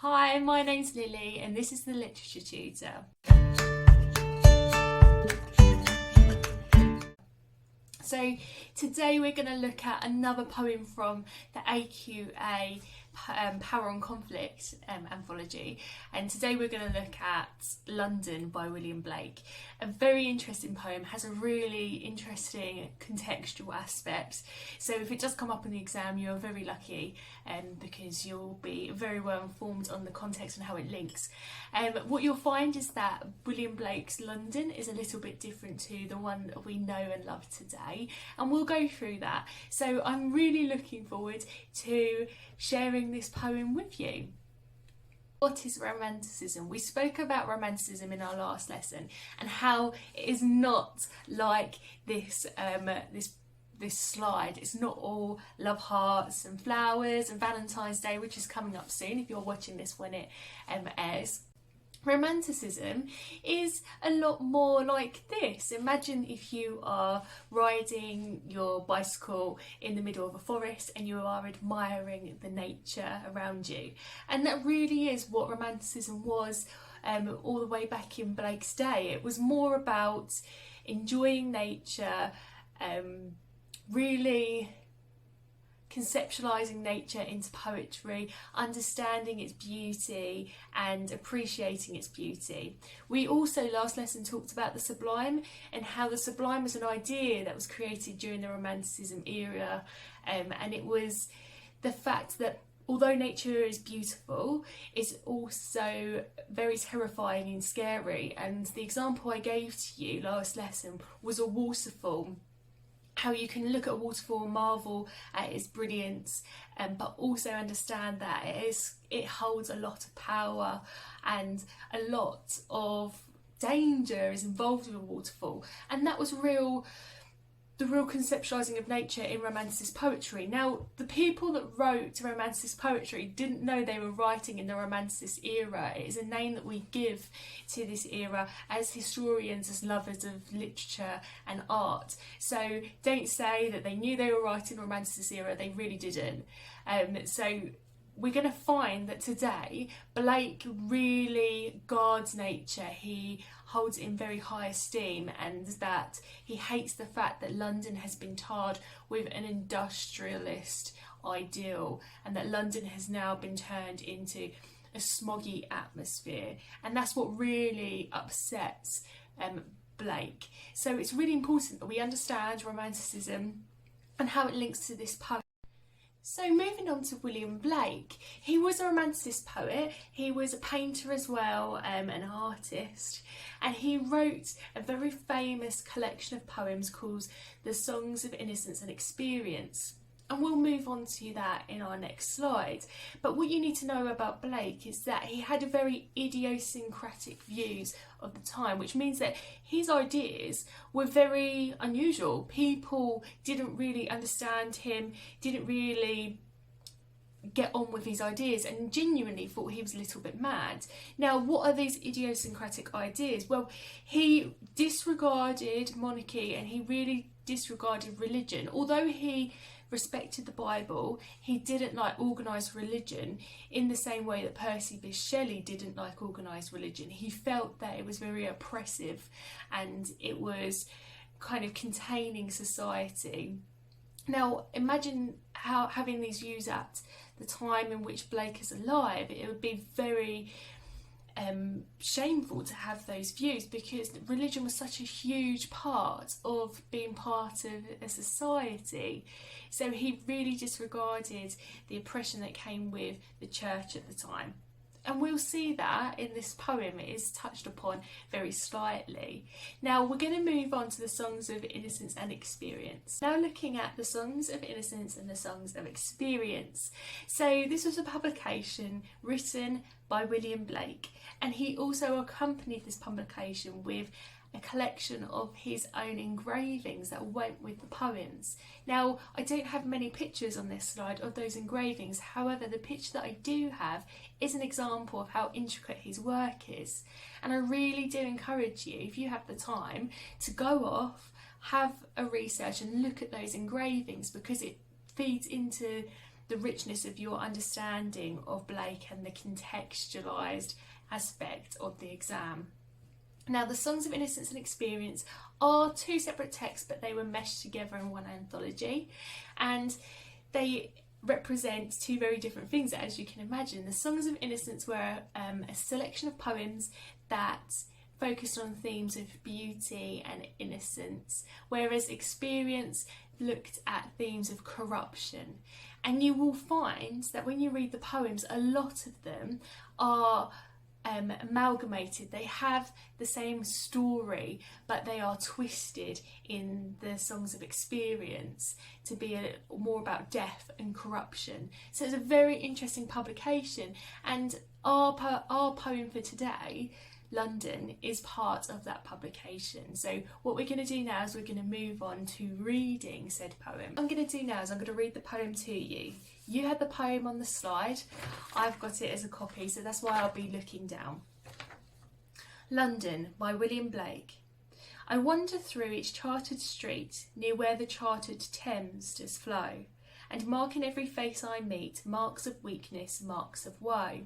Hi, my name's Lily and this is the Literature Tutor. So today we're going to look at another poem from the AQA Power and Conflict anthology, and today we're going to look at London by William Blake. A very interesting poem, has a really interesting contextual aspect, so if it does come up in the exam you're very lucky because you'll be very well informed on the context and how it links. What you'll find is that William Blake's London is a little bit different to the one that we know and love today, and we'll go through that. So I'm really looking forward to sharing this poem with you. What is romanticism? We spoke about romanticism in our last lesson and how it is not like this this slide. It's not all love hearts and flowers and Valentine's Day, which is coming up soon if you're watching this when it airs. Romanticism is a lot more like this. Imagine if you are riding your bicycle in the middle of a forest and you are admiring the nature around you, and that really is what romanticism was all the way back in Blake's day. It was more about enjoying nature, really conceptualizing nature into poetry, understanding its beauty and appreciating its beauty. We also last lesson talked about the sublime and how the sublime was an idea that was created during the Romanticism era, and it was the fact that although nature is beautiful, it's also very terrifying and scary. And the example I gave to you last lesson was a waterfall. How you can look at a waterfall and marvel at its brilliance, but also understand that it holds a lot of power and a lot of danger is involved with a waterfall. And that was the real conceptualising of nature in Romanticist poetry. Now, the people that wrote Romanticist poetry didn't know they were writing in the Romanticist era. It is a name that we give to this era as historians, as lovers of literature and art. So don't say that they knew they were writing the Romanticist era, they really didn't. So we're going to find that today Blake really guards nature. He holds it in very high esteem, and that he hates the fact that London has been tarred with an industrialist ideal, and that London has now been turned into a smoggy atmosphere, and that's what really upsets Blake. So it's really important that we understand Romanticism and how it links to this poem. So moving on to William Blake, he was a Romanticist poet, he was a painter as well, an artist, and he wrote a very famous collection of poems called The Songs of Innocence and Experience. And we'll move on to that in our next slide. But what you need to know about Blake is that he had a very idiosyncratic views of the time, which means that his ideas were very unusual. People didn't really understand him, didn't really get on with his ideas, and genuinely thought he was a little bit mad. Now, what are these idiosyncratic ideas? Well, he disregarded monarchy and he really disregarded religion. Although he respected the Bible, he didn't like organised religion in the same way that Percy Bysshe Shelley didn't like organised religion. He felt that it was very oppressive and it was kind of containing society. Now imagine how having these views at the time in which Blake is alive, it would be very shameful to have those views, because religion was such a huge part of being part of a society. So he really disregarded the oppression that came with the church at the time. And we'll see that in this poem, it is touched upon very slightly. Now we're going to move on to the Songs of Innocence and Experience. Now looking at the Songs of Innocence and the Songs of Experience. So this was a publication written by William Blake, and he also accompanied this publication with a collection of his own engravings that went with the poems. Now, I don't have many pictures on this slide of those engravings, however the picture that I do have is an example of how intricate his work is, and I really do encourage you, if you have the time, to go off, have a research and look at those engravings, because it feeds into the richness of your understanding of Blake and the contextualised aspect of the exam. Now, the Songs of Innocence and Experience are two separate texts, but they were meshed together in one anthology, and they represent two very different things, as you can imagine. The Songs of Innocence were a selection of poems that focused on themes of beauty and innocence, whereas Experience looked at themes of corruption. And you will find that when you read the poems, a lot of them are amalgamated. They have the same story, but they are twisted in the Songs of Experience to be more about death and corruption. So it's a very interesting publication, and our poem for today, London, is part of that publication. So what we're going to do now is we're going to move on to reading said poem. What I'm going to do now is I'm going to read the poem to you. You had the poem on the slide, I've got it as a copy, so that's why I'll be looking down. London by William Blake. I wander through each chartered street, near where the chartered Thames does flow, and mark in every face I meet marks of weakness, marks of woe.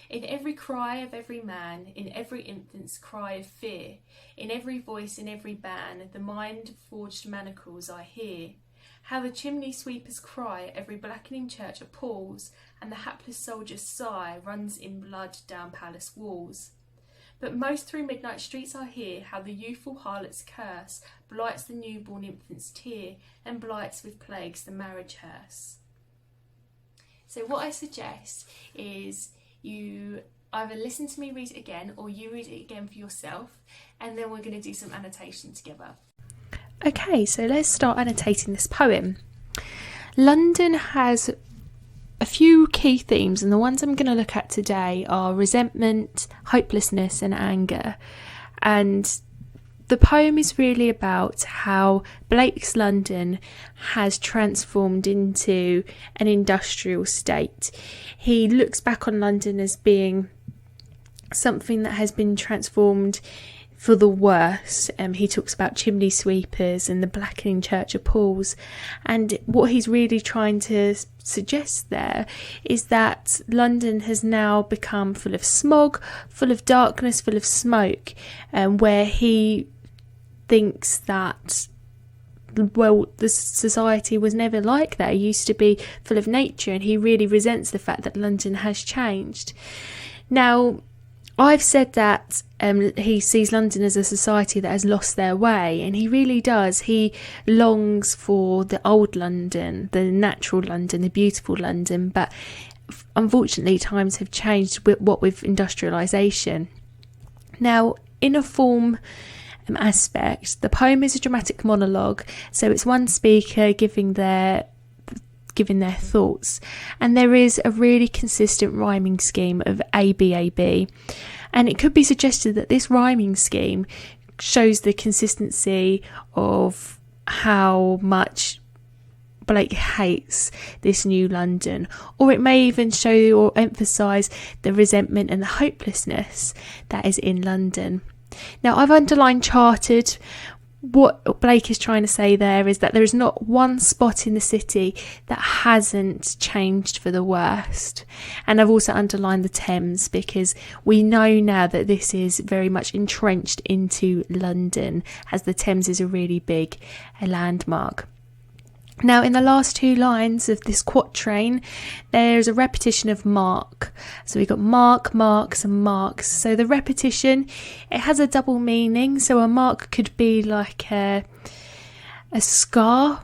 In every cry of every man, in every infant's cry of fear, in every voice, in every ban, the mind-forged manacles I hear. How the chimney sweepers cry, every blackening church appalls, and the hapless soldier's sigh runs in blood down palace walls. But most through midnight streets I hear how the youthful harlot's curse blights the newborn infant's tear, and blights with plagues the marriage hearse. So what I suggest is you either listen to me read it again, or you read it again for yourself, and then we're going to do some annotation together. Okay, so let's start annotating this poem. London has a few key themes, and the ones I'm going to look at today are resentment, hopelessness and anger. And the poem is really about how Blake's London has transformed into an industrial state. He looks back on London as being something that has been transformed for the worse. He talks about chimney sweepers and the blackening church appalls, and what he's really trying to suggest there is that London has now become full of smog, full of darkness, full of smoke, where he thinks that, well, the society was never like that. It used to be full of nature, and he really resents the fact that London has changed. Now, I've said that he sees London as a society that has lost their way, and he really does. He longs for the old London, the natural London, the beautiful London, but unfortunately times have changed with industrialisation. Now, in a form aspect, the poem is a dramatic monologue, so it's one speaker giving their thoughts, and there is a really consistent rhyming scheme of ABAB, and it could be suggested that this rhyming scheme shows the consistency of how much Blake hates this new London, or it may even show or emphasise the resentment and the hopelessness that is in London. Now, I've underlined chartered. What Blake is trying to say there is that there is not one spot in the city that hasn't changed for the worst. And I've also underlined the Thames, because we know now that this is very much entrenched into London, as the Thames is a really big landmark. Now, in the last two lines of this quatrain, there's a repetition of mark. So we've got mark, marks and marks. So the repetition, it has a double meaning. So a mark could be like a scar,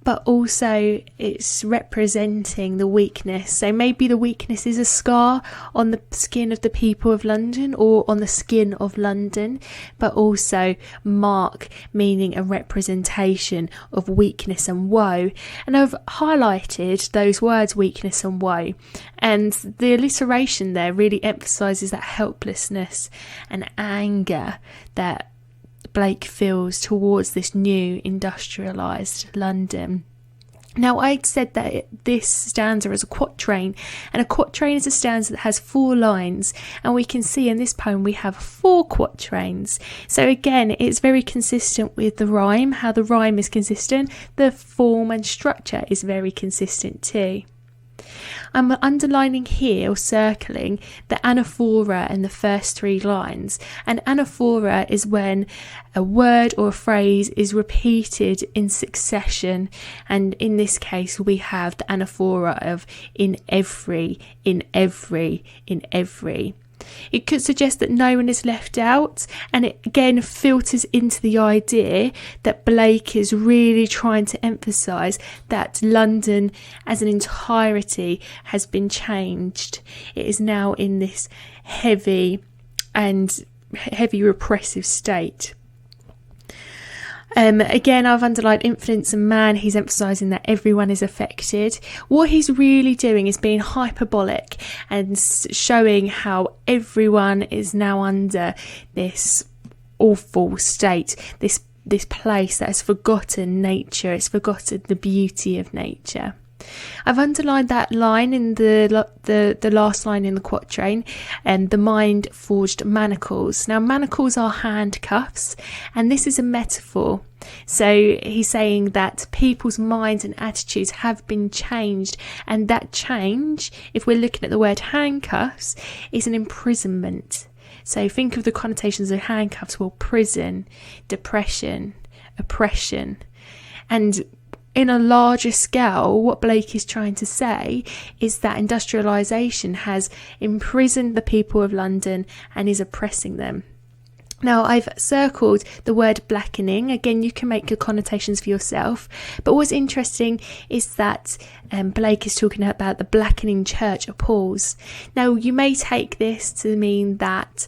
but also it's representing the weakness. So maybe the weakness is a scar on the skin of the people of London, or on the skin of London, but also mark meaning a representation of weakness and woe. And I've highlighted those words, weakness and woe, and the alliteration there really emphasises that helplessness and anger that Blake feels towards this new industrialised London. Now, I said that this stanza is a quatrain, and a quatrain is a stanza that has 4 lines, and we can see in this poem we have 4 quatrains. So again, it's very consistent with the rhyme, how the rhyme is consistent, the form and structure is very consistent too. I'm underlining here or circling the anaphora in the first 3 lines. And anaphora is when a word or a phrase is repeated in succession. And in this case, we have the anaphora of in every, in every, in every. It could suggest that no one is left out, and it again filters into the idea that Blake is really trying to emphasise that London as an entirety has been changed. It is now in this heavy repressive state. Again, I've underlined influence and man. He's emphasising that everyone is affected. What he's really doing is being hyperbolic and showing how everyone is now under this awful state, this place that has forgotten nature, it's forgotten the beauty of nature. I've underlined that line in the last line in the quatrain, and the mind forged manacles. Now, manacles are handcuffs, and this is a metaphor. So he's saying that people's minds and attitudes have been changed, and that change, if we're looking at the word handcuffs, is an imprisonment. So think of the connotations of handcuffs: well, prison, depression, oppression. And in a larger scale, what Blake is trying to say is that industrialisation has imprisoned the people of London and is oppressing them. Now, I've circled the word blackening. Again, you can make your connotations for yourself. But what's interesting is that Blake is talking about the blackening church appalls. Now, you may take this to mean that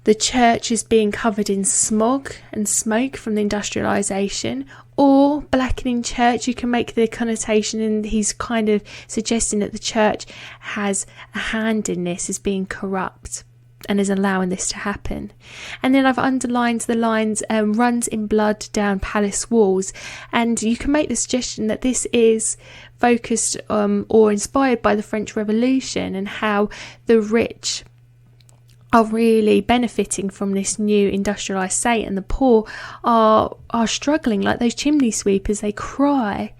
the church is being covered in smog and smoke from the industrialisation, or blackening church, you can make the connotation, and he's kind of suggesting that the church has a hand in this, is being corrupt and is allowing this to happen. And then I've underlined the lines, runs in blood down palace walls, and you can make the suggestion that this is focused or inspired by the French Revolution, and how the rich are really benefiting from this new industrialised state, and the poor are struggling, like those chimney sweepers. They cry.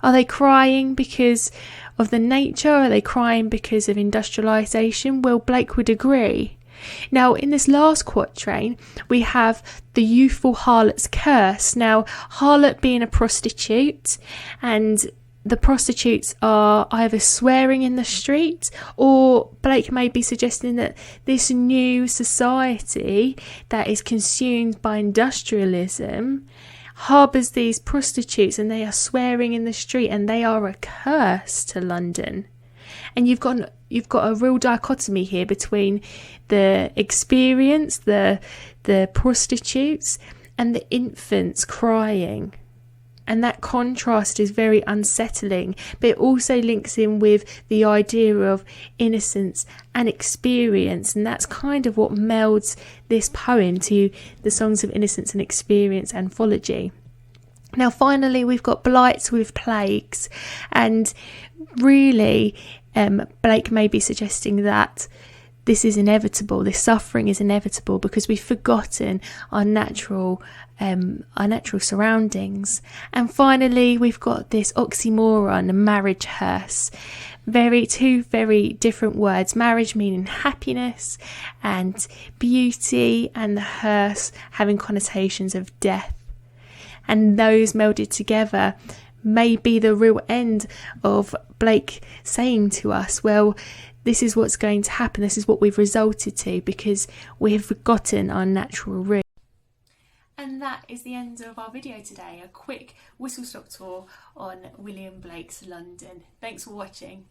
Are they crying because of the nature? Are they crying because of industrialisation? Well, Blake would agree. Now, in this last quatrain, we have the youthful harlot's curse. Now, harlot being a prostitute, and the prostitutes are either swearing in the street, or Blake may be suggesting that this new society that is consumed by industrialism harbours these prostitutes, and they are swearing in the street, and they are a curse to London. And you've got a real dichotomy here between the experience, the prostitutes, and the infants crying. And that contrast is very unsettling, but it also links in with the idea of innocence and experience, and that's kind of what melds this poem to the Songs of Innocence and Experience anthology. Now, finally, we've got blights with plagues, and really Blake may be suggesting that this is inevitable, this suffering is inevitable, because we've forgotten our natural surroundings. And finally, we've got this oxymoron, marriage hearse. Two very different words. Marriage meaning happiness and beauty, and the hearse having connotations of death. And those melded together may be the real end of Blake saying to us, well, this is what's going to happen, this is what we've resulted to, because we have forgotten our natural root. And that is the end of our video today, a quick whistle-stop tour on William Blake's London. Thanks for watching.